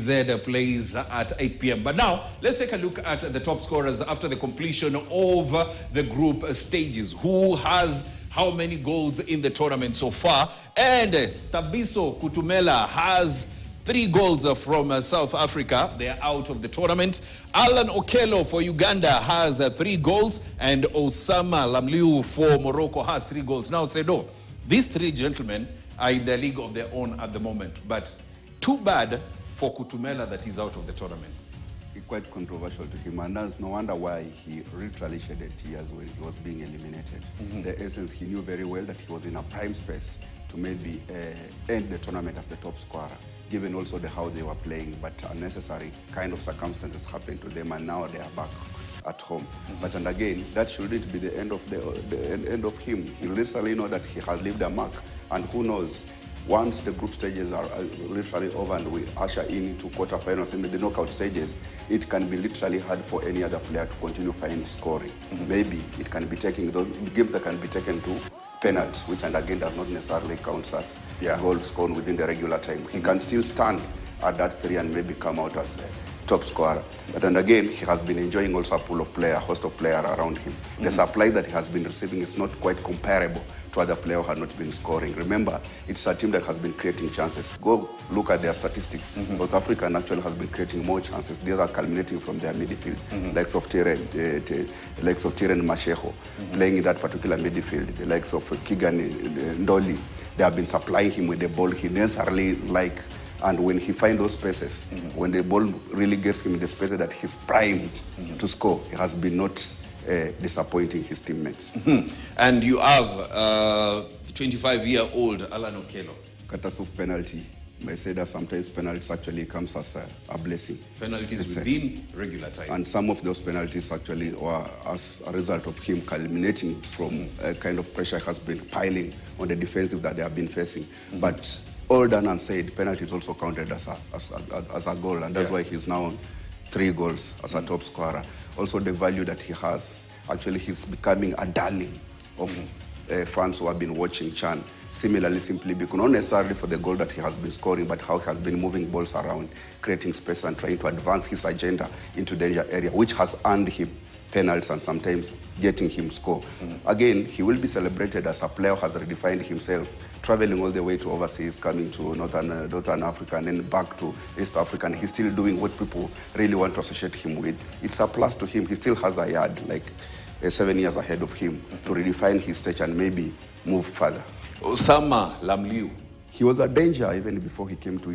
TZ plays at 8 p.m. But now, let's take a look at the top scorers after the completion of the group stages. Who has how many goals in the tournament so far? And Thabiso Kutumela has 3 goals from South Africa. They are out of the tournament. Alan Okello for Uganda has 3 goals. And Osama Lamlu for Morocco has 3 goals. Now, Sedo, these 3 gentlemen are in the league of their own at the moment. But too bad for Kutumela that he's out of the tournament. It's quite controversial to him, and there's no wonder why he literally shedded tears when he was being eliminated. The essence, he knew very well that he was in a prime space to maybe end the tournament as the top scorer, given also how they were playing, but unnecessary kind of circumstances happened to them, and now they are back at home. But and again, that shouldn't be the end of the end of him. He literally know that he has left a mark, and who knows, once the group stages are literally over and we usher into quarterfinals and the knockout stages, it can be literally hard for any other player to continue find scoring. Maybe it can be taken, the game that can be taken to penalties, which and again does not necessarily count as goals scored within the regular time. He can still stand at that 3 and maybe come out as top scorer. But and again, he has been enjoying also a pool of player, a host of players around him. The supply that he has been receiving is not quite comparable to other players who have not been scoring. Remember, it's a team that has been creating chances. Go look at their statistics. South Africa actually has been creating more chances. These are culminating from their midfield. Likes of Tiren Masheho playing in that particular midfield. The likes of Kigan Ndoli, they have been supplying him with the ball he necessarily like. And when he finds those spaces, when the ball really gets him in the spaces that he's primed to score, he has been not disappointing his teammates. And you have 25-year-old Alan Okello. Catastrophe penalty. I say that sometimes penalties actually comes as a blessing. Penalties within regular time. And some of those penalties actually were as a result of him culminating from a kind of pressure has been piling on the defensive that they have been facing. But all done and said, penalty is also counted as a goal, and that's why he's now on 3 goals as a top scorer. Also the value that he has, actually he's becoming a darling of fans who have been watching Chan. Similarly, simply because not necessarily for the goal that he has been scoring, but how he has been moving balls around, creating space and trying to advance his agenda into danger area, which has earned him penalties and sometimes getting him score. Again, he will be celebrated as a player who has redefined himself, traveling all the way to overseas, coming to Northern Africa and then back to East Africa, and he's still doing what people really want to associate him with. It's a plus to him. He still has a yard, like 7 years ahead of him, to redefine his stage and maybe move further. Osama Lamlu. He was a danger even before he came to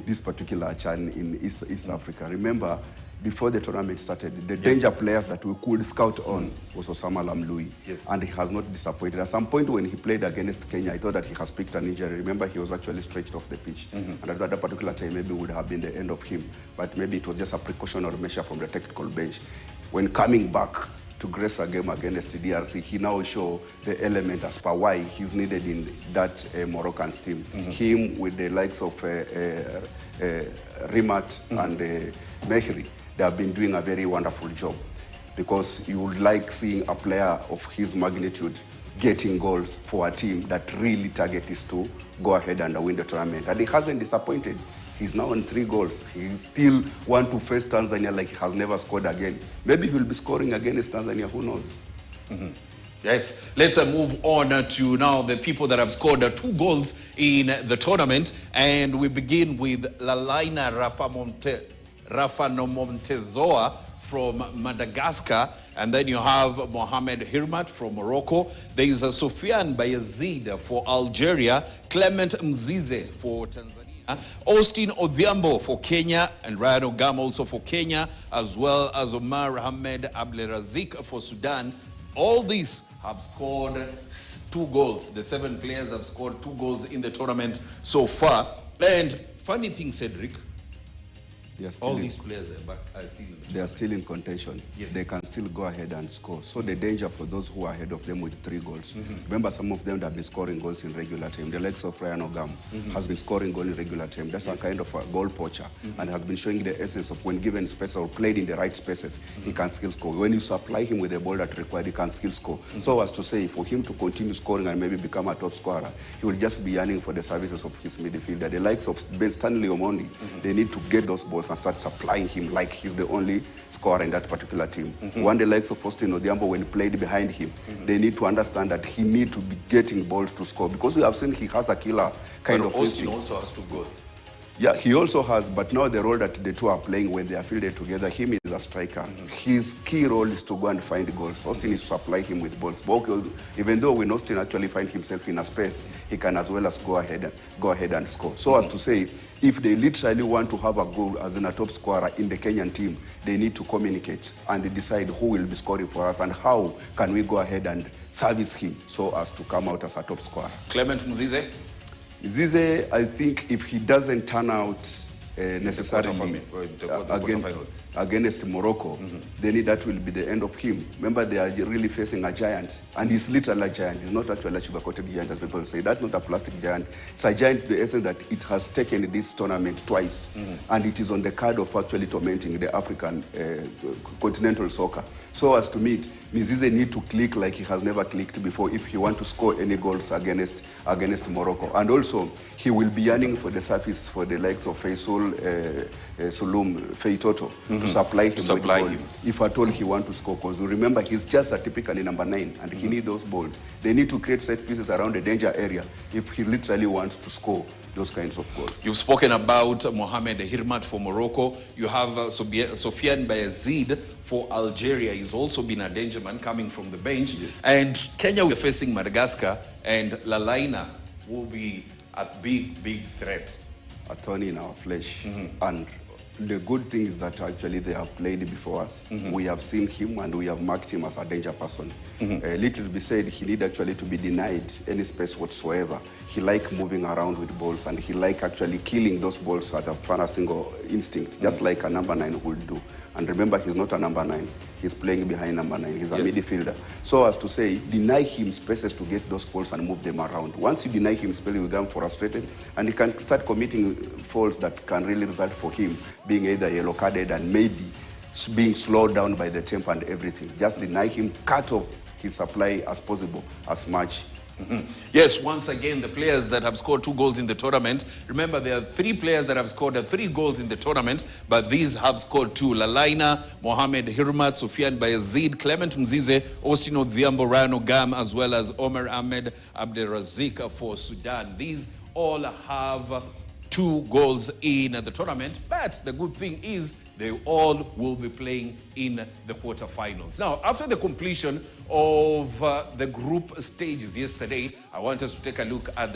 this particular Chan in East Africa. Remember, before the tournament started, the danger players that we could scout on was Osama Lamlu. And he has not disappointed. At some point when he played against Kenya, I thought that he has picked an injury. Remember, he was actually stretched off the pitch. And at that particular time, maybe would have been the end of him. But maybe it was just a precautionary measure from the technical bench. When coming back to grace a game against the DRC, he now shows the element as per why he's needed in that Moroccan team. Him with the likes of Rimat and Mehri, they have been doing a very wonderful job, because you would like seeing a player of his magnitude getting goals for a team that really target is to go ahead and win the tournament. And he hasn't disappointed. He's now on 3 goals. He still want to face Tanzania like he has never scored again. Maybe he'll be scoring against Tanzania, who knows? Yes, let's move on to now the people that have scored 2 goals in the tournament. And we begin with Lalaina Rafanomontezoa from Madagascar, and then you have Mohamed Hirmat from Morocco. There is Sofiane Bayazid for Algeria, Clement Mzize for Tanzania, Austin Odhiambo for Kenya, and Ryan Ogama also for Kenya, as well as Omar Ahmed Abdelaziz for Sudan. All these have scored 2 goals. The 7 players have scored 2 goals in the tournament so far. And funny thing, Cedric, They are still All in- these players are still in the They are still in contention. Yes. They can still go ahead and score. So the danger for those who are ahead of them with 3 goals. Remember, some of them that have been scoring goals in regular time. The likes of Ryan Ogam has been scoring goals in regular time. That's a kind of a goal poacher and has been showing the essence of when given space or played in the right spaces, he can still score. When you supply him with the ball that required, he can still score. So as to say, for him to continue scoring and maybe become a top scorer, he will just be yearning for the services of his midfielder. The likes of Ben Stanley Omondi, they need to get those balls and start supplying him like he's the only scorer in that particular team. One, the likes of Faustin Odhiambo, when played behind him, they need to understand that he need to be getting balls to score, because we have seen he has a killer kind of Austin instinct. also has 2 goals. Yeah, he also has, but now the role that the two are playing when they are fielded together, him is a striker. His key role is to go and find goals. Austin is to supply him with balls. But even though when Austin actually find himself in a space, he can as well as go ahead and score. So as to say, if they literally want to have a goal as in a top scorer in the Kenyan team, they need to communicate and decide who will be scoring for us and how can we go ahead and service him so as to come out as a top scorer. Clement Mzize? Zize, I think if he doesn't turn out necessarily against Morocco, then that will be the end of him. Remember, they are really facing a giant, and he's literally a giant. He's not actually a sugar-coated giant, as people say. That's not a plastic giant. It's a giant, the essence that it has taken this tournament twice, and it is on the card of actually tormenting the African continental soccer. So as to me, Mizize need to click like he has never clicked before if he want to score any goals against Morocco. And also, he will be yearning for the surface for the likes of Faisal, Sulum, Feitoto to supply him with goal. If at all he want to score, because remember, he's just a typically number 9 and he needs those balls. They need to create set pieces around the danger area if he literally wants to score those kinds of goals. You've spoken about Mohamed Hirmat for Morocco. You have Sofiane Bayazid for Algeria. He's also been a danger man coming from the bench. Yes. And Kenya will be facing Madagascar, and Lalaina will be a big threat. A thorn in our flesh. And the good thing is that actually they have played before us. We have seen him and we have marked him as a danger person. Little to be said, he need actually to be denied any space whatsoever. He like moving around with balls and he like actually killing those balls at a single instinct, just like a number 9 would do. And remember, he's not a number 9. He's playing behind number 9. He's a midfielder. So as to say, deny him spaces to get those balls and move them around. Once you deny him space, he will become frustrated and he can start committing faults that can really result for him being either yellow carded and maybe being slowed down by the tempo and everything. Just deny him, cut off his supply as possible, as much. Yes, once again, the players that have scored 2 goals in the tournament. Remember, there are 3 players that have scored 3 goals in the tournament, but these have scored 2. Lalaina, Mohamed Hirmat, Sofiane Bayazid, Clement Mzize, Austin Odhiambo, Ryan Ogam, as well as Omer Ahmed Abdelrazik for Sudan. These all have 2 goals in the tournament, but the good thing is they all will be playing in the quarterfinals. Now, after the completion of the group stages yesterday, I want us to take a look at the